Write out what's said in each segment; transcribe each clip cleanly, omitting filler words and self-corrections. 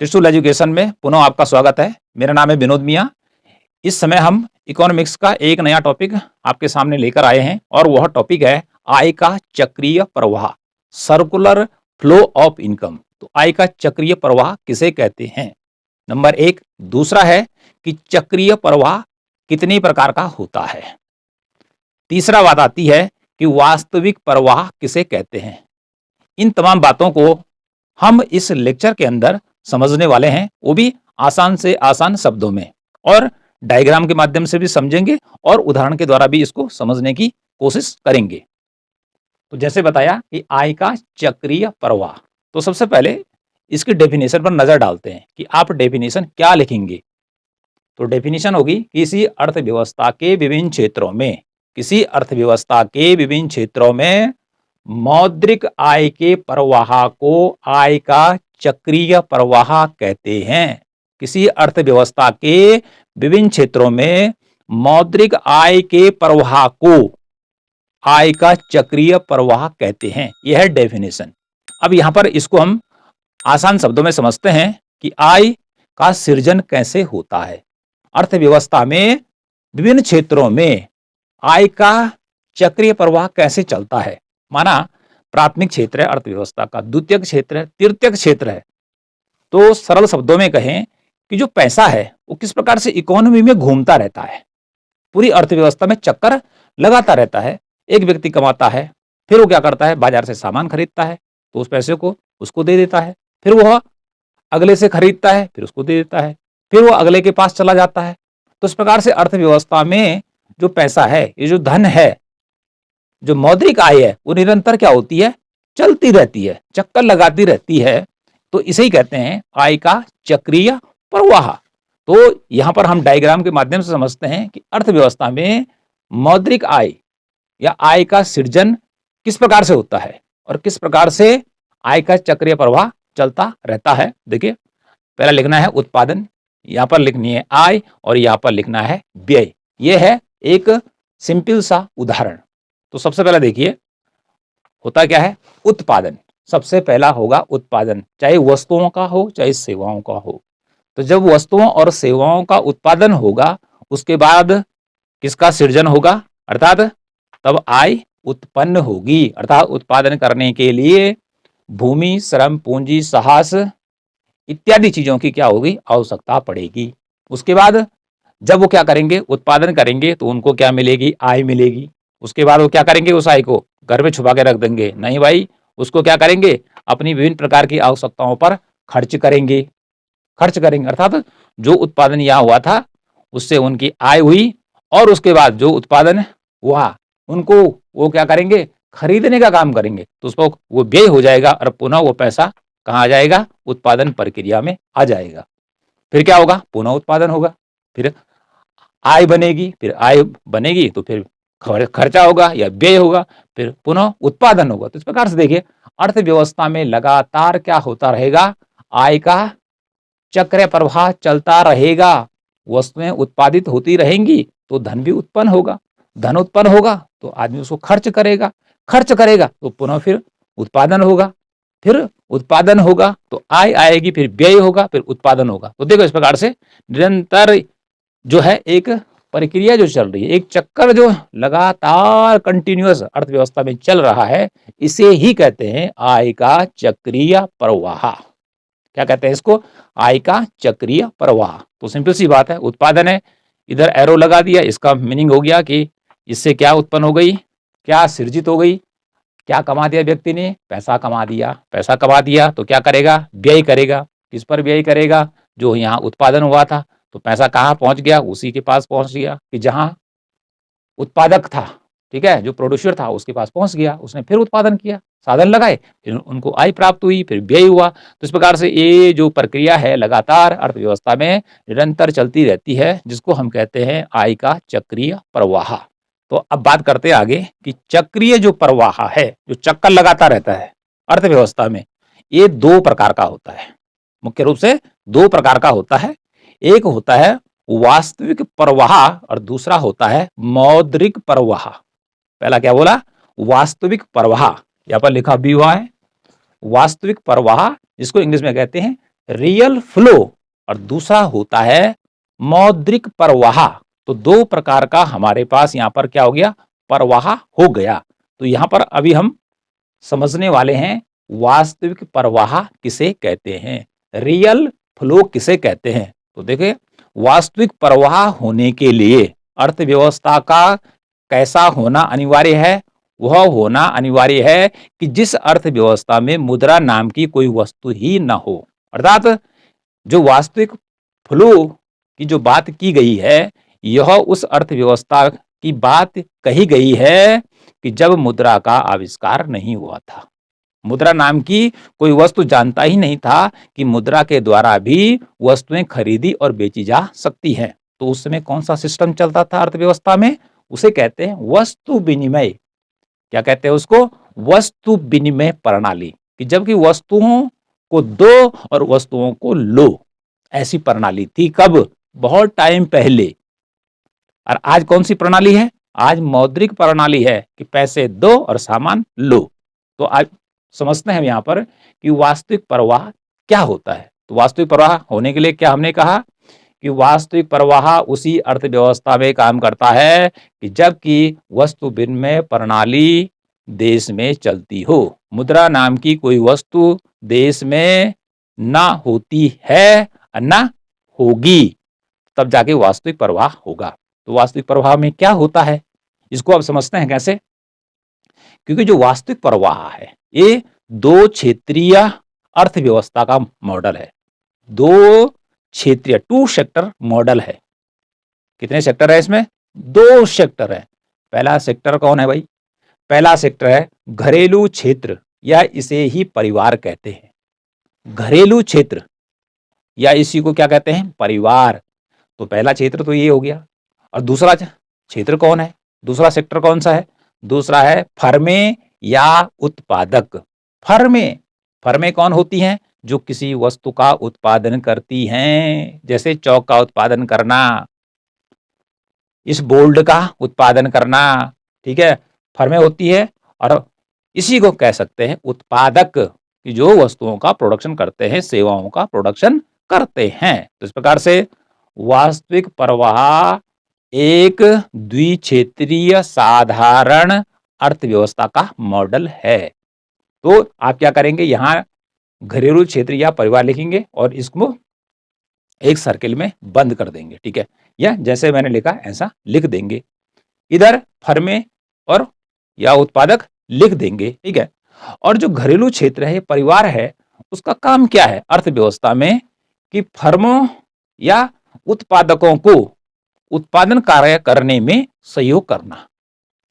त्रिशूल एजुकेशन में पुनः आपका स्वागत है। मेरा नाम है विनोद मिया। इस समय हम इकोनॉमिक्स का एक नया टॉपिक आपके सामने लेकर आए हैं और वह टॉपिक है आय का चक्रीय प्रवाह, सर्कुलर फ्लो ऑफ इनकम। तो आय का चक्रीय प्रवाह किसे कहते हैं, नंबर एक। दूसरा है कि चक्रीय प्रवाह कितनी प्रकार का होता है। तीसरा बात आती है कि वास्तविक प्रवाह किसे कहते हैं। इन तमाम बातों को हम इस लेक्चर के अंदर समझने वाले हैं, वो भी आसान से आसान शब्दों में, और डायग्राम के माध्यम से भी समझेंगे और उदाहरण के द्वारा भी इसको समझने की कोशिश करेंगे। तो जैसे बताया कि आय का चक्रीय प्रवाह, तो सबसे पहले इसकी डेफिनेशन पर नजर डालते हैं कि आप डेफिनेशन क्या लिखेंगे। तो डेफिनेशन होगी किसी अर्थव्यवस्था के विभिन्न क्षेत्रों में, किसी अर्थव्यवस्था के विभिन्न क्षेत्रों में मौद्रिक आय के प्रवाह को आय का चक्रीय प्रवाह कहते हैं। किसी अर्थव्यवस्था के विभिन्न क्षेत्रों में मौद्रिक आय के प्रवाह को आय का चक्रीय प्रवाह कहते हैं। यह है डेफिनेशन। अब यहां पर इसको हम आसान शब्दों में समझते हैं कि आय का सृजन कैसे होता है। अर्थव्यवस्था में विभिन्न क्षेत्रों में आय का चक्रीय प्रवाह कैसे चलता है। माना प्राथमिक क्षेत्र है अर्थव्यवस्था का, द्वितीयक क्षेत्र है, तृतीयक क्षेत्र है। तो सरल शब्दों में कहें कि जो पैसा है वो किस प्रकार से इकोनॉमी में घूमता रहता है, पूरी अर्थव्यवस्था में चक्कर लगाता रहता है। एक व्यक्ति कमाता है, फिर वो क्या करता है, बाजार से सामान खरीदता है, तो उस पैसे को उसको दे देता है, फिर वह अगले से खरीदता है, फिर उसको दे देता है, फिर वो अगले के पास चला जाता है। तो इस प्रकार से अर्थव्यवस्था में जो पैसा है, ये जो धन है, जो मौद्रिक आय है, वो निरंतर क्या होती है, चलती रहती है, चक्कर लगाती रहती है। तो इसे ही कहते हैं आय का चक्रीय प्रवाह। तो यहां पर हम डायग्राम के माध्यम से समझते हैं कि अर्थव्यवस्था में मौद्रिक आय या आय का सृजन किस प्रकार से होता है और किस प्रकार से आय का चक्रीय प्रवाह चलता रहता है। देखिए, पहला लिखना है उत्पादन, यहां पर लिखनी है आय और यहां पर लिखना है व्यय। यह है एक सिंपल सा उदाहरण। तो सबसे पहला देखिए, होता क्या है, उत्पादन। सबसे पहला होगा उत्पादन, चाहे वस्तुओं का हो चाहे सेवाओं का हो। तो जब वस्तुओं और सेवाओं का उत्पादन होगा, उसके बाद किसका सृजन होगा, अर्थात तब आय उत्पन्न होगी। अर्थात उत्पादन करने के लिए भूमि, श्रम, पूंजी, साहस इत्यादि चीजों की क्या होगी, आवश्यकता पड़ेगी। उसके बाद जब वो क्या करेंगे, उत्पादन करेंगे, तो उनको क्या मिलेगी, आय मिलेगी। उसके बाद वो क्या करेंगे, उस आय को घर में छुपा के रख देंगे, नहीं भाई, उसको क्या करेंगे, अपनी विभिन्न प्रकार की आवश्यकताओं पर खर्च करेंगे। अर्थात जो उत्पादन यहाँ हुआ था उससे उनकी आय हुई, और उसके बाद जो उत्पादन हुआ उनको वो क्या करेंगे, खरीदने का काम करेंगे। तो उसको वो व्यय हो जाएगा और पुनः वो पैसा कहाँ आ जाएगा, उत्पादन प्रक्रिया में आ जाएगा। फिर क्या होगा, पुनः उत्पादन होगा, फिर आय बनेगी, फिर आय बनेगी तो फिर खर्चा होगा या व्यय होगा, फिर पुनः उत्पादन होगा। तो इस प्रकार से देखिए, अर्थव्यवस्था में लगातार क्या होता रहेगा, आय का चक्र प्रवाह चलता रहेगा। वस्तुएं उत्पादित होती रहेंगी तो धन भी उत्पन्न होगा, धन उत्पन्न होगा तो आदमी उसको खर्च करेगा, तो पुनः फिर उत्पादन होगा, फिर उत्पादन होगा तो आय आएगी, फिर व्यय होगा, फिर उत्पादन होगा। तो देखो, इस प्रकार से निरंतर जो है एक प्रक्रिया जो चल रही है, एक चक्कर जो लगातार कंटिन्यूअस अर्थव्यवस्था में चल रहा है, इसे ही कहते हैं आय का चक्रीय प्रवाह। क्या कहते हैं इसको, आय का चक्रीय प्रवाह। तो सिंपल सी बात है, उत्पादन है, इधर एरो लगा दिया, इसका मीनिंग हो गया कि इससे क्या उत्पन्न हो गई, क्या सृजित हो गई, क्या कमा दिया व्यक्ति ने, पैसा कमा दिया तो क्या करेगा, व्यय करेगा। किस पर व्यय करेगा, जो यहाँ उत्पादन हुआ था, तो पैसा कहाँ पहुंच गया, उसी के पास पहुंच गया कि जहां उत्पादक था, ठीक है, जो प्रोड्यूसर था उसके पास पहुंच गया, उसने फिर उत्पादन किया, साधन लगाए, फिर उनको आय प्राप्त हुई, फिर व्यय हुआ। तो इस प्रकार से ये जो प्रक्रिया है लगातार अर्थव्यवस्था में निरंतर चलती रहती है, जिसको हम कहते हैं आय का चक्रीय प्रवाह। तो अब बात करते हैं आगे कि चक्रीय जो प्रवाह है, जो चक्कर लगाता रहता है अर्थव्यवस्था में, ये दो प्रकार का होता है, मुख्य रूप से दो प्रकार का होता है। एक होता है वास्तविक प्रवाह और दूसरा होता है मौद्रिक प्रवाह। पहला क्या बोला, वास्तविक प्रवाह, यहां पर लिखा भी हुआ है वास्तविक प्रवाह, जिसको इंग्लिश में कहते हैं रियल फ्लो और दूसरा होता है मौद्रिक प्रवाह। तो दो प्रकार का हमारे पास यहाँ पर क्या हो गया, प्रवाह हो गया। तो यहाँ पर अभी हम समझने वाले हैं वास्तविक प्रवाह किसे कहते हैं, रियल फ्लो किसे कहते हैं। तो देखिए, वास्तविक प्रवाह होने के लिए अर्थव्यवस्था का कैसा होना अनिवार्य है, वह होना अनिवार्य है कि जिस अर्थव्यवस्था में मुद्रा नाम की कोई वस्तु ही न हो। अर्थात जो वास्तविक फ्लो की जो बात की गई है, यह उस अर्थव्यवस्था की बात कही गई है कि जब मुद्रा का आविष्कार नहीं हुआ था। मुद्रा नाम की कोई वस्तु जानता ही नहीं था कि मुद्रा के द्वारा भी वस्तुएं खरीदी और बेची जा सकती हैं। तो उस समय कौन सा सिस्टम चलता था अर्थव्यवस्था में, उसे कहते हैं वस्तु विनिमय। क्या कहते हैं उसको, वस्तु विनिमय प्रणाली। कि जबकि वस्तुओं को दो और वस्तुओं को लो, ऐसी प्रणाली थी। कब, बहुत टाइम पहले। और आज कौन सी प्रणाली है, आज मौद्रिक प्रणाली है कि पैसे दो और सामान लो। तो आज समझते हैं यहाँ पर कि वास्तविक प्रवाह क्या होता है। तो वास्तविक प्रवाह होने के लिए क्या हमने कहा कि वास्तविक प्रवाह उसी अर्थव्यवस्था में काम करता है कि जबकि वस्तु विनिमय प्रणाली देश में चलती हो। मुद्रा नाम की कोई वस्तु देश में ना होती है ना होगी, तब जाके वास्तविक प्रवाह होगा। तो वास्तविक प्रवाह में क्या होता है, इसको अब समझते हैं कैसे। क्योंकि जो वास्तविक प्रवाह है ये दो क्षेत्रीय अर्थव्यवस्था का मॉडल है। दो क्षेत्रीय, टू सेक्टर मॉडल है। कितने सेक्टर है इसमें, दो सेक्टर है। पहला सेक्टर कौन है भाई, पहला सेक्टर है घरेलू क्षेत्र, या इसे ही परिवार कहते हैं। घरेलू क्षेत्र या इसी को क्या कहते हैं, परिवार। तो पहला क्षेत्र तो ये हो गया। और दूसरा क्षेत्र कौन है, दूसरा सेक्टर कौन सा है, दूसरा है फर्में या उत्पादक। फर्में, फर्में कौन होती हैं, जो किसी वस्तु का उत्पादन करती हैं। जैसे चौक का उत्पादन करना, इस बोल्ड का उत्पादन करना, ठीक है, फर्में होती है। और इसी को कह सकते हैं उत्पादक, कि जो वस्तुओं का प्रोडक्शन करते हैं, सेवाओं का प्रोडक्शन करते हैं। तो इस प्रकार से वास्तविक प्रवाह एक द्विक्षेत्रीय साधारण अर्थव्यवस्था का मॉडल है। तो आप क्या करेंगे, यहां घरेलू क्षेत्र या परिवार लिखेंगे और इसको एक सर्किल में बंद कर देंगे, ठीक है, या जैसे मैंने लिखा ऐसा लिख देंगे। इधर फर्में और या उत्पादक लिख देंगे, ठीक है। और जो घरेलू क्षेत्र है, परिवार है, उसका काम क्या है अर्थव्यवस्था में, कि फर्मों या उत्पादकों को उत्पादन कार्य करने में सहयोग करना।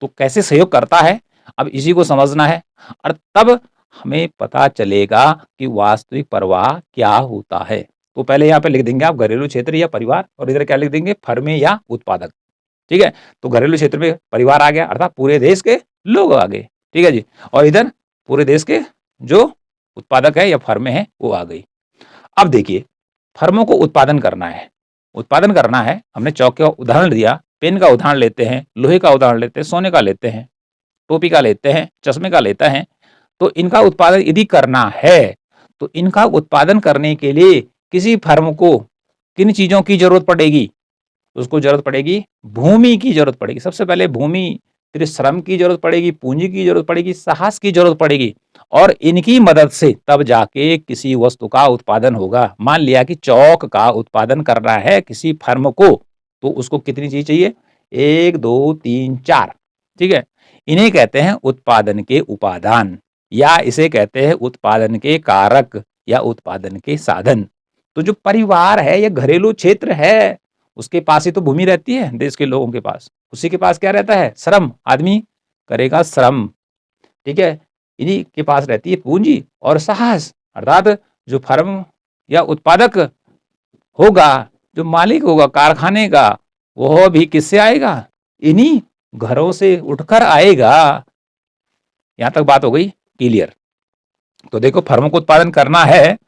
तो कैसे सहयोग करता है, अब इसी को समझना है। और तब हमें पता चलेगा कि वास्तविक प्रवाह क्या होता है। तो पहले यहाँ पे लिख देंगे आप घरेलू क्षेत्र या परिवार, और इधर क्या लिख देंगे, फर्में या उत्पादक, ठीक है। तो घरेलू क्षेत्र में परिवार आ गया, अर्थात पूरे देश के लोग आ गए, ठीक है जी। और इधर पूरे देश के जो उत्पादक है या फर्में हैं वो आ गई। अब देखिए, फर्मों को उत्पादन करना है, उत्पादन करना है। हमने चौक का उदाहरण दिया, पेन का उदाहरण लेते हैं, लोहे का उदाहरण लेते हैं, सोने का लेते हैं, टोपी का लेते हैं, चश्मे का लेते हैं। तो इनका उत्पादन यदि करना है, तो इनका उत्पादन करने के लिए किसी फर्म को किन चीजों की जरूरत पड़ेगी, उसको जरूरत पड़ेगी भूमि की जरूरत पड़ेगी। सबसे पहले भूमि, फिर श्रम की जरूरत पड़ेगी, पूंजी की जरूरत पड़ेगी, साहस की जरूरत पड़ेगी। और इनकी मदद से तब जाके किसी वस्तु का उत्पादन होगा। मान लिया कि चौक का उत्पादन करना है किसी फर्म को, तो उसको कितनी चीज चाहिए, 1 2 3 4, ठीक है। इन्हें कहते हैं उत्पादन के उपादान, या इसे कहते हैं उत्पादन के कारक या उत्पादन के साधन। तो जो परिवार है या घरेलू क्षेत्र है, उसके पास ही तो भूमि रहती है देश के लोगों के पास। उसी के पास क्या रहता है, श्रम, आदमी करेगा श्रम, ठीक है। इन्हीं के पास रहती है पूंजी और साहस, अर्थात जो फर्म या उत्पादक होगा, जो मालिक होगा कारखाने का, वह भी किससे आएगा, इन्हीं घरों से उठकर आएगा। यहां तक बात हो गई क्लियर। तो देखो, फर्मों को उत्पादन करना है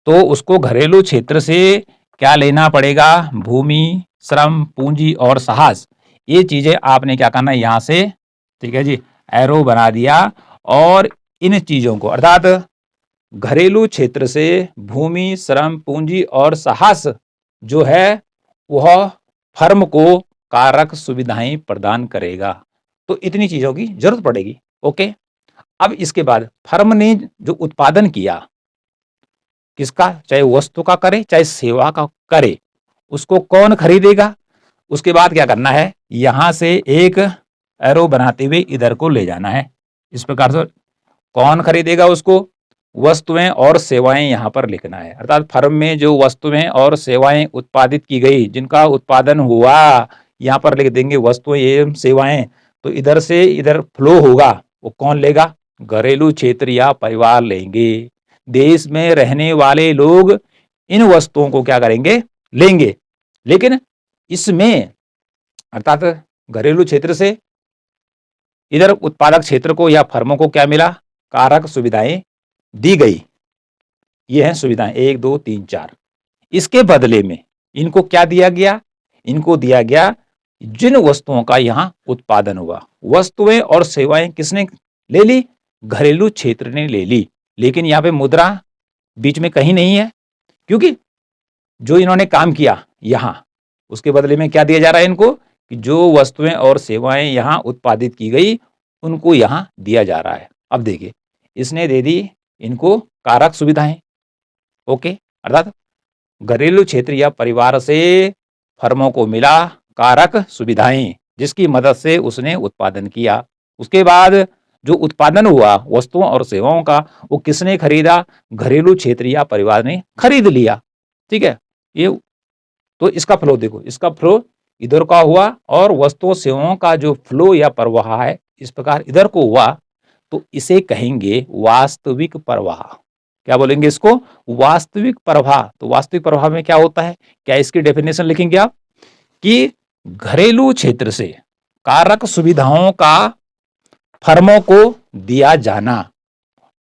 तो उसको घरेलू क्षेत्र से क्या लेना पड़ेगा, भूमि, श्रम, पूंजी और साहस। ये चीजें आपने क्या करना है यहां से, ठीक है जी, एरो बना दिया। और इन चीजों को, अर्थात घरेलू क्षेत्र से भूमि, श्रम, पूंजी और साहस जो है वह फर्म को कारक सुविधाएं प्रदान करेगा। तो इतनी चीजों की जरूरत पड़ेगी। ओके, अब इसके बाद फर्म ने जो उत्पादन किया, किसका, चाहे वस्तु का करे चाहे सेवा का करे, उसको कौन खरीदेगा। उसके बाद क्या करना है, यहां से एक एरो बनाते हुए इधर को ले जाना है। इस प्रकार से कौन खरीदेगा उसको, वस्तुएं और सेवाएं यहां पर लिखना है। अर्थात फर्म में जो वस्तुएं और सेवाएं उत्पादित की गई, जिनका उत्पादन हुआ, यहां पर लिख देंगे वस्तुएं एवं सेवाएं। तो इधर से इधर फ्लो होगा, वो कौन लेगा, घरेलू क्षेत्र या परिवार लेंगे। देश में रहने वाले लोग इन वस्तुओं को क्या करेंगे, लेंगे। लेकिन इसमें अर्थात घरेलू क्षेत्र से इधर उत्पादक क्षेत्र को या फर्मों को क्या मिला, कारक सुविधाएं दी गई। ये हैं सुविधाएं 1 2 3 4। इसके बदले में इनको क्या दिया गया, इनको दिया गया जिन वस्तुओं का यहां उत्पादन हुआ। वस्तुएं और सेवाएं किसने ले ली, घरेलू क्षेत्र ने ले ली। लेकिन यहां पे मुद्रा बीच में कहीं नहीं है, क्योंकि जो इन्होंने काम किया यहां, उसके बदले में क्या दिया जा रहा है इनको, कि जो वस्तुएं और सेवाएं यहां उत्पादित की गई उनको यहां दिया जा रहा है। अब देखिए, इसने दे दी इनको कारक सुविधाएं। ओके, अर्थात घरेलू क्षेत्र या परिवार से फर्मों को मिला कारक सुविधाएं, जिसकी मदद से उसने उत्पादन किया। उसके बाद जो उत्पादन हुआ वस्तुओं और सेवाओं का, वो किसने खरीदा, घरेलू क्षेत्र या परिवार ने खरीद लिया। ठीक है, ये तो इसका फ्लो देखो, इसका फ्लो इधर का हुआ और वस्तुओं सेवाओं का जो फ्लो या प्रवाह है इस प्रकार इधर को हुआ, तो इसे कहेंगे वास्तविक प्रवाह। क्या बोलेंगे इसको, वास्तविक प्रवाह। तो वास्तविक प्रवाह में क्या होता है, क्या इसकी डेफिनेशन लिखेंगे आप, कि घरेलू क्षेत्र से कारक सुविधाओं का फर्मों को दिया जाना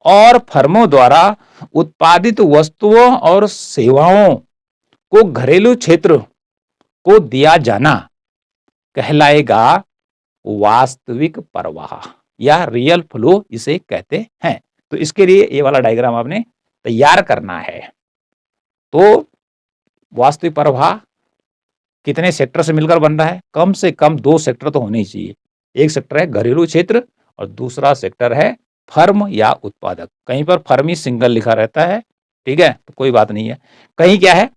और फर्मों द्वारा उत्पादित वस्तुओं और सेवाओं को घरेलू क्षेत्र को दिया जाना कहलाएगा वास्तविक प्रवाह या रियल फ्लो इसे कहते हैं। तो इसके लिए ये वाला डायग्राम आपने तैयार करना है। तो वास्तविक प्रवाह कितने सेक्टर से मिलकर बन रहा है, कम से कम 2 सेक्टर तो होने ही चाहिए। एक सेक्टर है घरेलू क्षेत्र और दूसरा सेक्टर है फर्म या उत्पादक। कहीं पर फर्म ही सिंगल लिखा रहता है, ठीक है, तो कोई बात नहीं है। कहीं क्या है,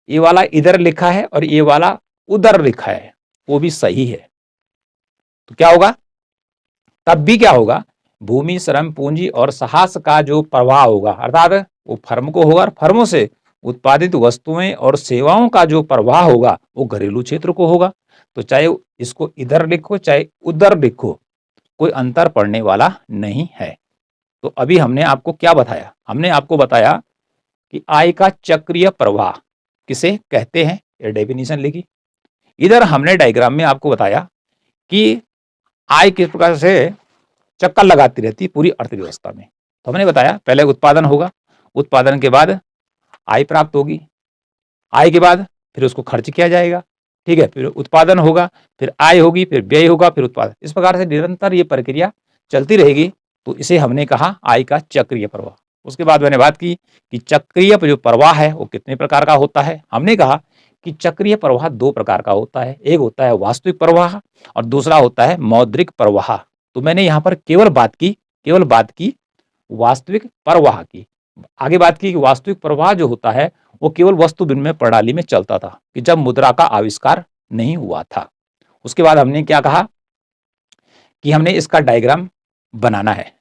ये वाला इधर लिखा है और ये वाला उधर लिखा है, वो भी सही है। तो क्या होगा, तब भी क्या होगा, भूमि, श्रम, पूंजी और साहस का जो प्रवाह होगा, अर्थात वो फर्म को होगा और फर्मों से उत्पादित वस्तुएं और सेवाओं का जो प्रवाह होगा वो घरेलू क्षेत्र को होगा। तो चाहे इसको इधर लिखो चाहे उधर लिखो, कोई अंतर पड़ने वाला नहीं है। तो अभी हमने आपको क्या बताया, हमने आपको बताया कि आय का चक्रीय प्रवाह किसे कहते हैं, ये डेफिनेशन लिखी। इधर हमने डायग्राम में आपको बताया कि आय किस प्रकार से चक्कर लगाती रहती पूरी अर्थव्यवस्था में। तो हमने बताया पहले उत्पादन होगा, उत्पादन के बाद आय प्राप्त होगी, आय के बाद फिर उसको खर्च किया जाएगा, ठीक है, फिर उत्पादन होगा, फिर आय होगी, फिर व्यय होगा, फिर उत्पादन। इस प्रकार से निरंतर ये प्रक्रिया चलती रहेगी। तो इसे हमने कहा आय का चक्रीय प्रवाह। उसके बाद मैंने बात की कि चक्रीय जो प्रवाह है वो कितने प्रकार का होता है। हमने कहा कि चक्रीय प्रवाह 2 प्रकार का होता है, एक होता है वास्तविक प्रवाह और दूसरा होता है मौद्रिक प्रवाह। तो मैंने यहाँ पर केवल बात की वास्तविक प्रवाह की। आगे बात की कि वास्तविक प्रवाह जो होता है वो केवल वस्तु विनिमय प्रणाली में चलता था, कि जब मुद्रा का आविष्कार नहीं हुआ था। उसके बाद हमने क्या कहा कि हमने इसका डायग्राम बनाना है।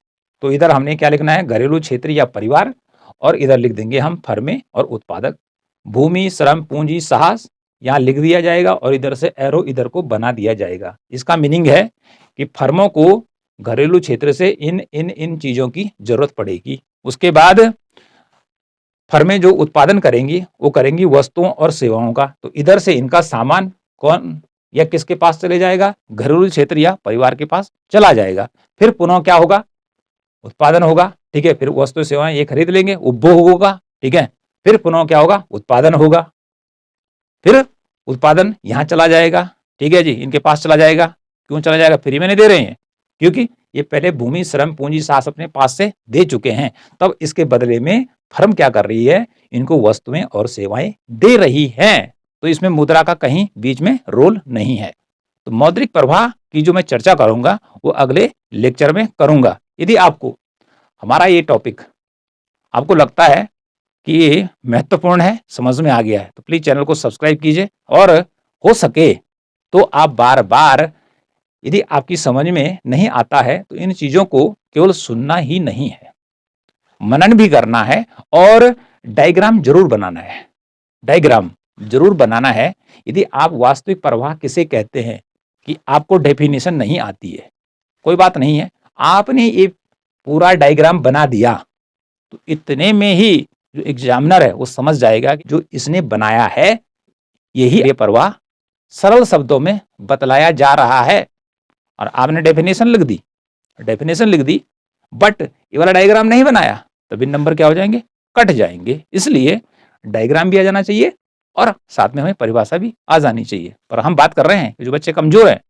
तो इधर हमने क्या लिखना है, घरेलू क्षेत्र या परिवार, और इधर लिख देंगे हम फर्में और उत्पादक। भूमि, श्रम, पूंजी, साहस यहाँ लिख दिया जाएगा और इधर से एरो इधर को बना दिया जाएगा। इसका मीनिंग है कि फर्मों को घरेलू क्षेत्र से इन चीजों की जरूरत पड़ेगी। उसके बाद फर्में जो उत्पादन करेंगी वो करेंगी वस्तुओं और सेवाओं का। तो इधर से इनका सामान कौन या किसके पास चले जाएगा, घरेलू क्षेत्र या परिवार के पास चला जाएगा। फिर पुनः क्या होगा, उत्पादन होगा, ठीक है, फिर वस्तु सेवाएं ये खरीद लेंगे, उपभोग होगा, ठीक है, फिर पुनः क्या होगा, उत्पादन होगा, फिर उत्पादन यहां चला जाएगा, ठीक है जी, इनके पास चला जाएगा। क्यों चला जाएगा, फ्री में नहीं दे रहे हैं, क्योंकि ये पहले भूमि, श्रम, पूंजी, सास अपने पास से दे चुके हैं। तब इसके बदले में फर्म क्या कर रही है, इनको वस्तुएं और सेवाएं दे रही है। तो इसमें मुद्रा का कहीं बीच में रोल नहीं है। तो मौद्रिक प्रवाह की जो मैं चर्चा करूंगा वो अगले लेक्चर में करूंगा। यदि आपको हमारा ये टॉपिक आपको लगता है कि ये महत्वपूर्ण है, समझ में आ गया है, तो प्लीज चैनल को सब्सक्राइब कीजिए और हो सके तो आप बार बार, यदि आपकी समझ में नहीं आता है तो इन चीजों को केवल सुनना ही नहीं है, मनन भी करना है और डायग्राम जरूर बनाना है। डायग्राम जरूर बनाना है। यदि आप वास्तविक प्रवाह किसे कहते हैं कि आपको डेफिनेशन नहीं आती है, कोई बात नहीं है, आपने ये पूरा डायग्राम बना दिया तो इतने में ही जो एग्जामिनर है वो समझ जाएगा कि जो इसने बनाया है यही ये प्रवाह सरल शब्दों में बतलाया जा रहा है। और आपने डेफिनेशन लिख दी बट ये वाला डायग्राम नहीं बनाया, तभी नंबर क्या हो जाएंगे, कट जाएंगे। इसलिए डायग्राम भी आ जाना चाहिए और साथ में हमें परिभाषा भी आ जानी चाहिए। पर हम बात कर रहे हैं कि जो बच्चे कमजोर हैं,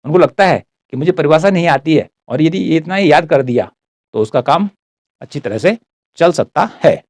उनको लगता है कि मुझे परिभाषा नहीं आती है और यदि ये इतना ही याद कर दिया तो उसका काम अच्छी तरह से चल सकता है।